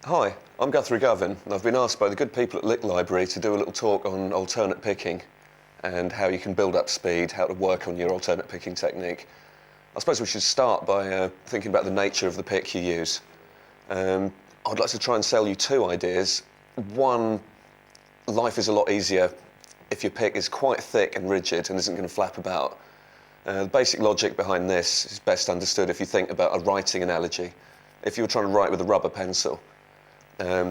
Hi, I'm Guthrie Govan, and I've been asked by the good people at Licklibrary to do a little talk on alternate picking and how you can build up speed, how to work on your alternate picking technique. I suppose we should start by thinking about the nature of the pick you use. I'd like to try and sell you two ideas. One, life is a lot easier if your pick is quite thick and rigid and isn't going to flap about. The basic logic behind this is best understood if you think about a writing analogy. If you were trying to write with a rubber pencil,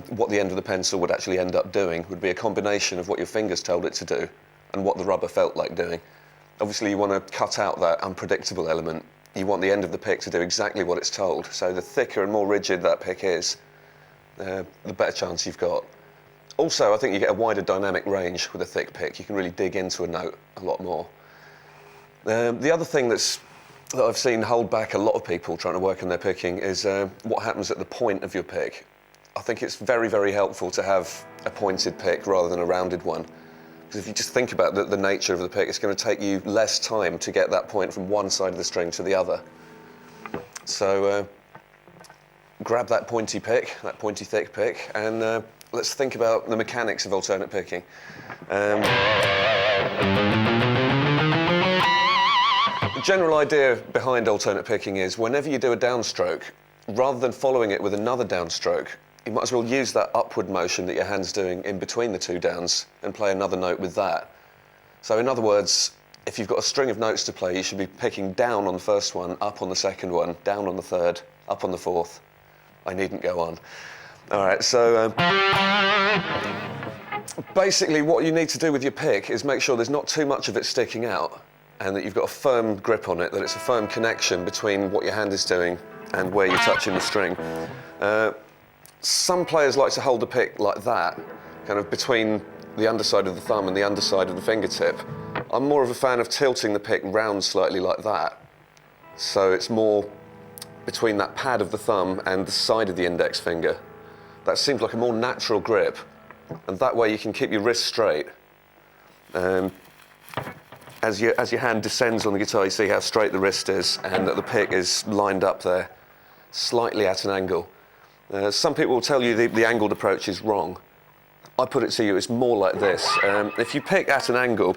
what the end of the pencil would actually end up doing would be a combination of what your fingers told it to do and what the rubber felt like doing. Obviously, you want to cut out that unpredictable element. You want the end of the pick to do exactly what it's told. So the thicker and more rigid that pick is, the better chance you've got. Also, I think you get a wider dynamic range with a thick pick. You can really dig into a note a lot more. The other thing that I've seen hold back a lot of people trying to work on their picking is what happens at the point of your pick. I think it's very, very helpful to have a pointed pick rather than a rounded one. Because if you just think about the nature of the pick, it's going to take you less time to get that point from one side of the string to the other. So grab that pointy pick, that pointy thick pick, and let's think about the mechanics of alternate picking. The general idea behind alternate picking is whenever you do a downstroke, rather than following it with another downstroke, you might as well use that upward motion that your hand's doing in between the two downs and play another note with that. So in other words, if you've got a string of notes to play, you should be picking down on the first one, up on the second one, down on the third, up on the fourth. I needn't go on. All right, so basically what you need to do with your pick is make sure there's not too much of it sticking out and that you've got a firm grip on it, that it's a firm connection between what your hand is doing and where you're touching the string. Some players like to hold the pick like that, kind of between the underside of the thumb and the underside of the fingertip. I'm more of a fan of tilting the pick round slightly like that, so it's more between that pad of the thumb and the side of the index finger. That seems like a more natural grip, and that way you can keep your wrist straight. As your hand descends on the guitar, you see how straight the wrist is and that the pick is lined up there, slightly at an angle. Some people will tell you the angled approach is wrong. I put it to you, it's more like this. If you pick at an angle,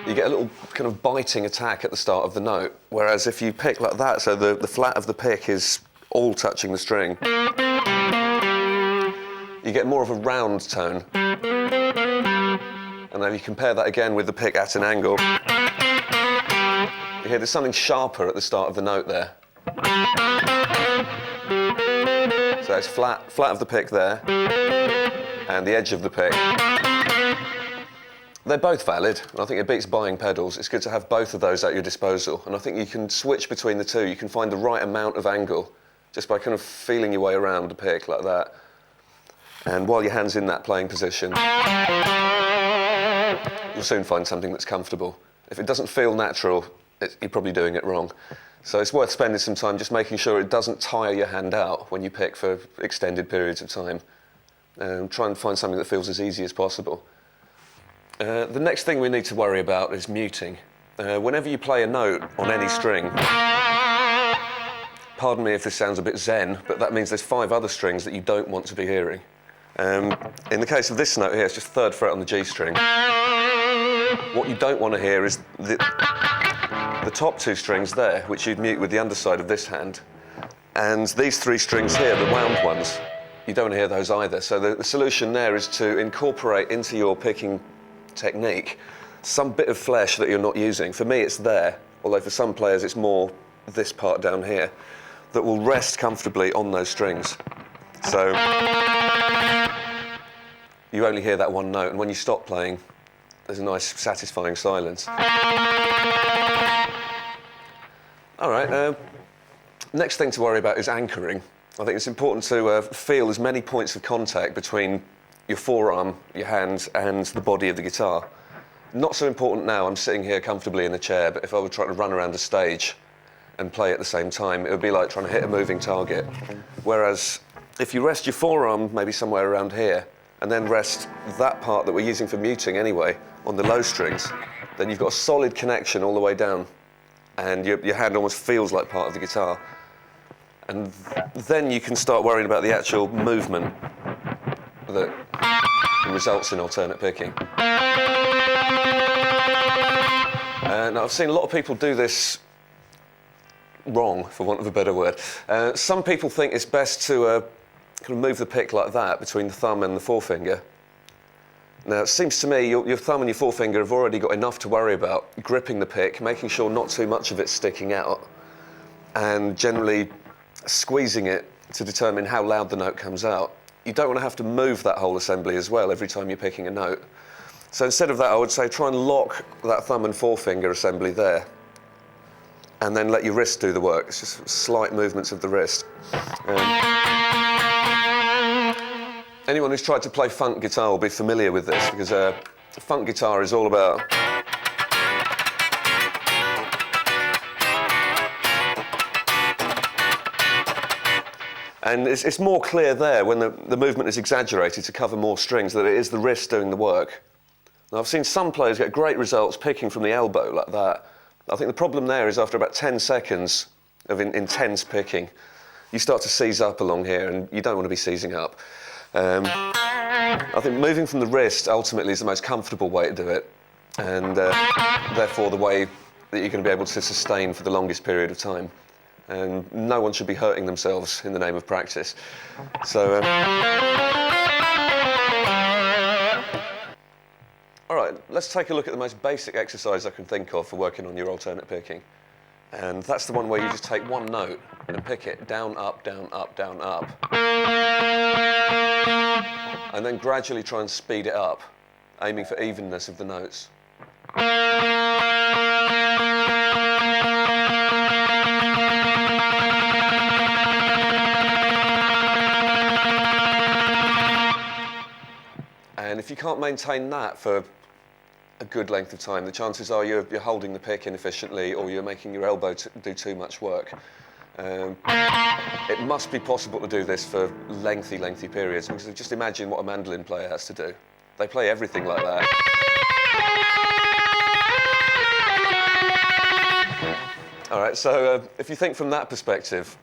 you get a little kind of biting attack at the start of the note, whereas if you pick like that, so the flat of the pick is all touching the string, you get more of a round tone. And then you compare that again with the pick at an angle. You hear there's something sharper at the start of the note there. So it's flat of the pick there, and the edge of the pick. They're both valid, and I think it beats buying pedals. It's good to have both of those at your disposal, and I think you can switch between the two. You can find the right amount of angle just by kind of feeling your way around the pick like that. And while your hand's in that playing position, you'll soon find something that's comfortable. If it doesn't feel natural, you're probably doing it wrong. So it's worth spending some time just making sure it doesn't tire your hand out when you pick for extended periods of time. Try and find something that feels as easy as possible. The next thing we need to worry about is muting. Whenever you play a note on any string, pardon me if this sounds a bit zen, but that means there's 5 other strings that you don't want to be hearing. In the case of this note here, it's just 3rd fret on the G string. What you don't want to hear is the top 2 strings there, which you'd mute with the underside of this hand. And these 3 strings here, the wound ones, you don't want to hear those either. So the solution there is to incorporate into your picking technique some bit of flesh that you're not using. For me, it's there, although for some players it's more this part down here that will rest comfortably on those strings. So you only hear that one note, and when you stop playing, there's a nice, satisfying silence. All right, next thing to worry about is anchoring. I think it's important to feel as many points of contact between your forearm, your hand, and the body of the guitar. Not so important now, I'm sitting here comfortably in a chair, but if I were trying to run around a stage and play at the same time, it would be like trying to hit a moving target. Whereas if you rest your forearm maybe somewhere around here, and then rest that part that we're using for muting anyway on the low strings, then you've got a solid connection all the way down, and your hand almost feels like part of the guitar. And then you can start worrying about the actual movement that results in alternate picking. And I've seen a lot of people do this wrong, for want of a better word. Some people think it's best to kind of move the pick like that between the thumb and the forefinger. Now, it seems to me your thumb and your forefinger have already got enough to worry about gripping the pick, making sure not too much of it's sticking out, and generally squeezing it to determine how loud the note comes out. You don't want to have to move that whole assembly as well every time you're picking a note. So instead of that, I would say try and lock that thumb and forefinger assembly there, and then let your wrist do the work. It's just slight movements of the wrist. Anyone who's tried to play funk guitar will be familiar with this, because funk guitar is all about and it's more clear there when the movement is exaggerated to cover more strings that it is the wrist doing the work. Now, I've seen some players get great results picking from the elbow like that. I think the problem there is after about 10 seconds of intense picking, you start to seize up along here, and you don't want to be seizing up. I think moving from the wrist ultimately is the most comfortable way to do it, and therefore the way that you're going to be able to sustain for the longest period of time. And no one should be hurting themselves in the name of practice. So, all right, let's take a look at the most basic exercise I can think of for working on your alternate picking. And that's the one where you just take one note and pick it down, up, down, up, down, up. And then gradually try and speed it up, aiming for evenness of the notes. And if you can't maintain that for a good length of time, the chances are you're holding the pick inefficiently, or you're making your elbow do too much work. It must be possible to do this for lengthy periods, because just imagine what a mandolin player has to do. They play everything like that. All right, so if you think from that perspective,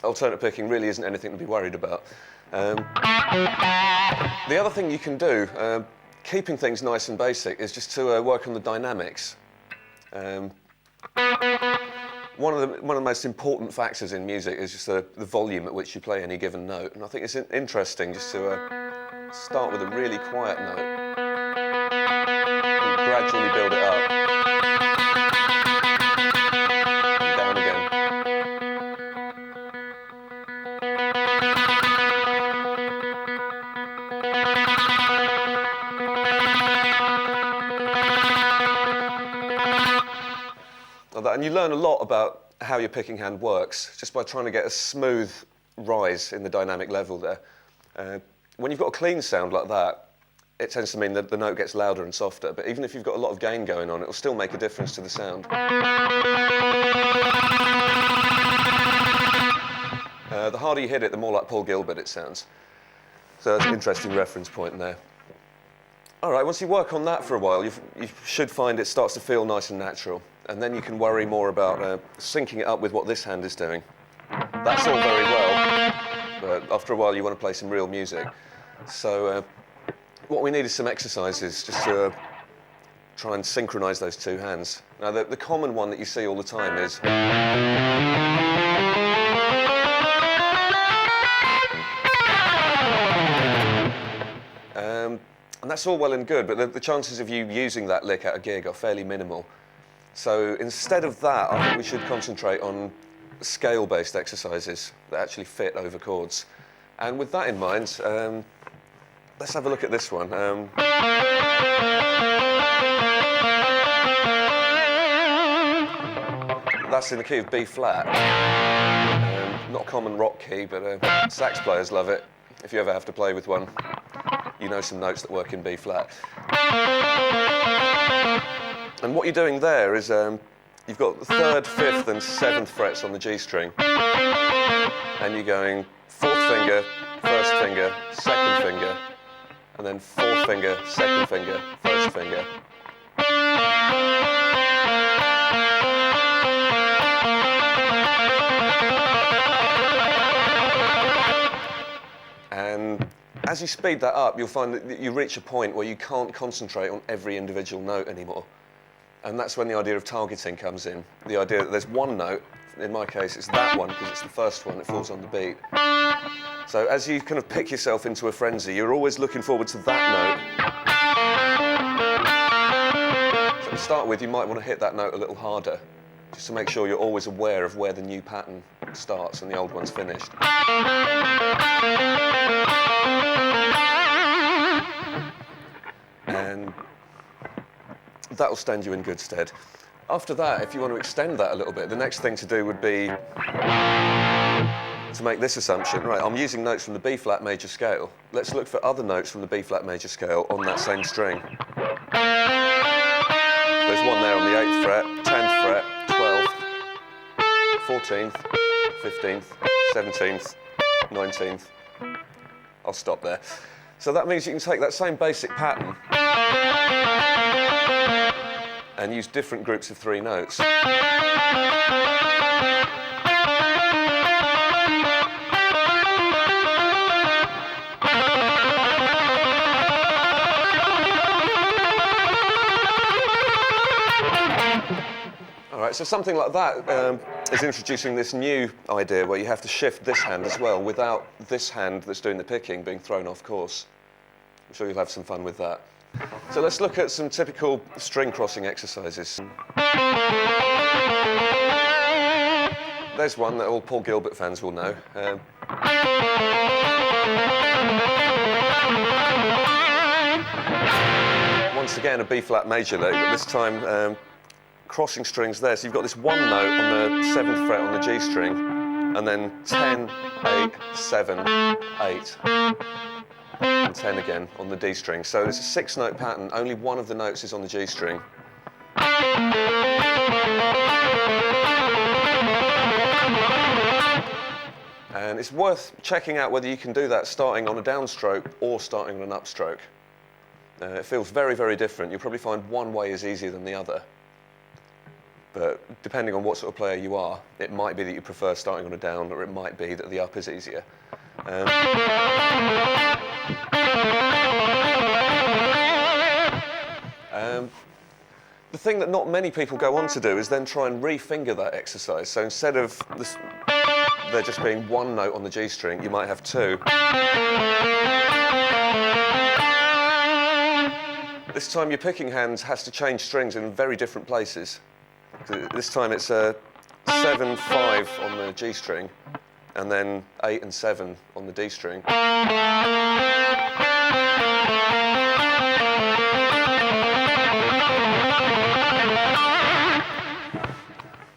alternate picking really isn't anything to be worried about. The other thing you can do, keeping things nice and basic, is just to work on the dynamics. One of the most important factors in music is just the volume at which you play any given note. And I think it's interesting just to start with a really quiet note and gradually build it up. And down again. And you learn a lot about how your picking hand works just by trying to get a smooth rise in the dynamic level there. When you've got a clean sound like that, it tends to mean that the note gets louder and softer, but even if you've got a lot of gain going on, it will still make a difference to the sound. The harder you hit it, the more like Paul Gilbert it sounds. So that's an interesting reference point there. All right, once you work on that for a while, you should find it starts to feel nice and natural. And then you can worry more about syncing it up with what this hand is doing. That's all very well, but after a while you want to play some real music. So what we need is some exercises just to try and synchronize those two hands. Now the common one that you see all the time is and that's all well and good, but the chances of you using that lick at a gig are fairly minimal. So instead of that, I think we should concentrate on scale-based exercises that actually fit over chords. And with that in mind, let's have a look at this one. That's in the key of B flat. Not a common rock key, but sax players love it. If you ever have to play with one, you know some notes that work in B flat. And what you're doing there is you've got the 3rd, 5th and 7th frets on the G string, and you're going 4th finger, 1st finger, 2nd finger, and then 4th finger, 2nd finger, 1st finger. As you speed that up, you'll find that you reach a point where you can't concentrate on every individual note anymore. And that's when the idea of targeting comes in. The idea that there's one note, in my case it's that one because it's the first one, it falls on the beat. So as you kind of pick yourself into a frenzy, you're always looking forward to that note. So to start with, you might want to hit that note a little harder, just to make sure you're always aware of where the new pattern starts and the old one's finished. And that'll stand you in good stead. After that, if you want to extend that a little bit, the next thing to do would be to make this assumption. Right, I'm using notes from the B-flat major scale. Let's look for other notes from the B-flat major scale on that same string. There's one there on the 8th fret, 10th fret, 12th, 14th, 15th, 17th, 19th. I'll stop there. So that means you can take that same basic pattern and use different groups of 3 notes. All right, so something like that is introducing this new idea where you have to shift this hand as well without this hand that's doing the picking being thrown off course. I'm sure you'll have some fun with that. So let's look at some typical string crossing exercises. There's one that all Paul Gilbert fans will know. Once again, a B-flat major note, but this time crossing strings there. So you've got this one note on the 7th fret on the G string, and then 10, 8, 7, 8. And 10 again on the D string. So it's a 6-note pattern, only one of the notes is on the G string. And it's worth checking out whether you can do that starting on a downstroke or starting on an upstroke. It feels very, very different. You'll probably find one way is easier than the other. But depending on what sort of player you are, it might be that you prefer starting on a down, or it might be that the up is easier. The thing that not many people go on to do is then try and re-finger that exercise. So instead of there just being one note on the G string, you might have 2. This time your picking hand has to change strings in very different places. This time it's a 7, 5 on the G string, and then 8 and 7 on the D string.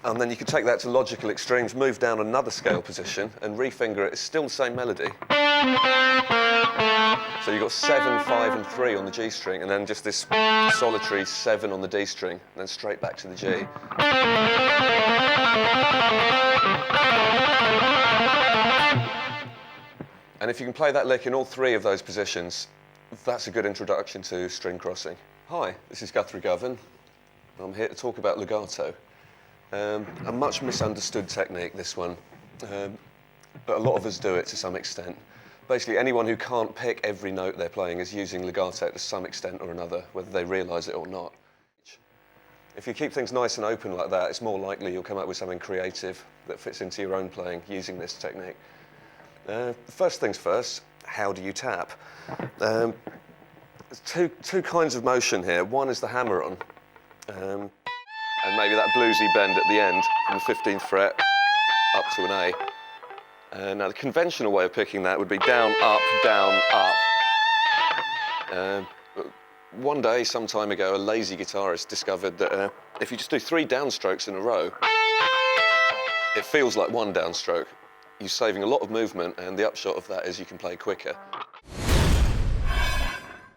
And then you can take that to logical extremes, move down another scale position, and re-finger it. It's still the same melody. So you've got 7, 5, and 3 on the G string, and then just this solitary 7 on the D string, and then straight back to the G. And if you can play that lick in all 3 of those positions, that's a good introduction to string crossing. Hi, this is Guthrie Govan. I'm here to talk about legato. A much misunderstood technique, this one, but a lot of us do it to some extent. Basically, anyone who can't pick every note they're playing is using legato to some extent or another, whether they realise it or not. If you keep things nice and open like that, it's more likely you'll come up with something creative that fits into your own playing using this technique. First things first, how do you tap? There's two kinds of motion here. One is the hammer-on, and maybe that bluesy bend at the end from the 15th fret up to an A. Now the conventional way of picking that would be down, up, up. One day, some time ago, a lazy guitarist discovered that if you just do 3 downstrokes in a row, it feels like one downstroke. You're saving a lot of movement, and the upshot of that is you can play quicker.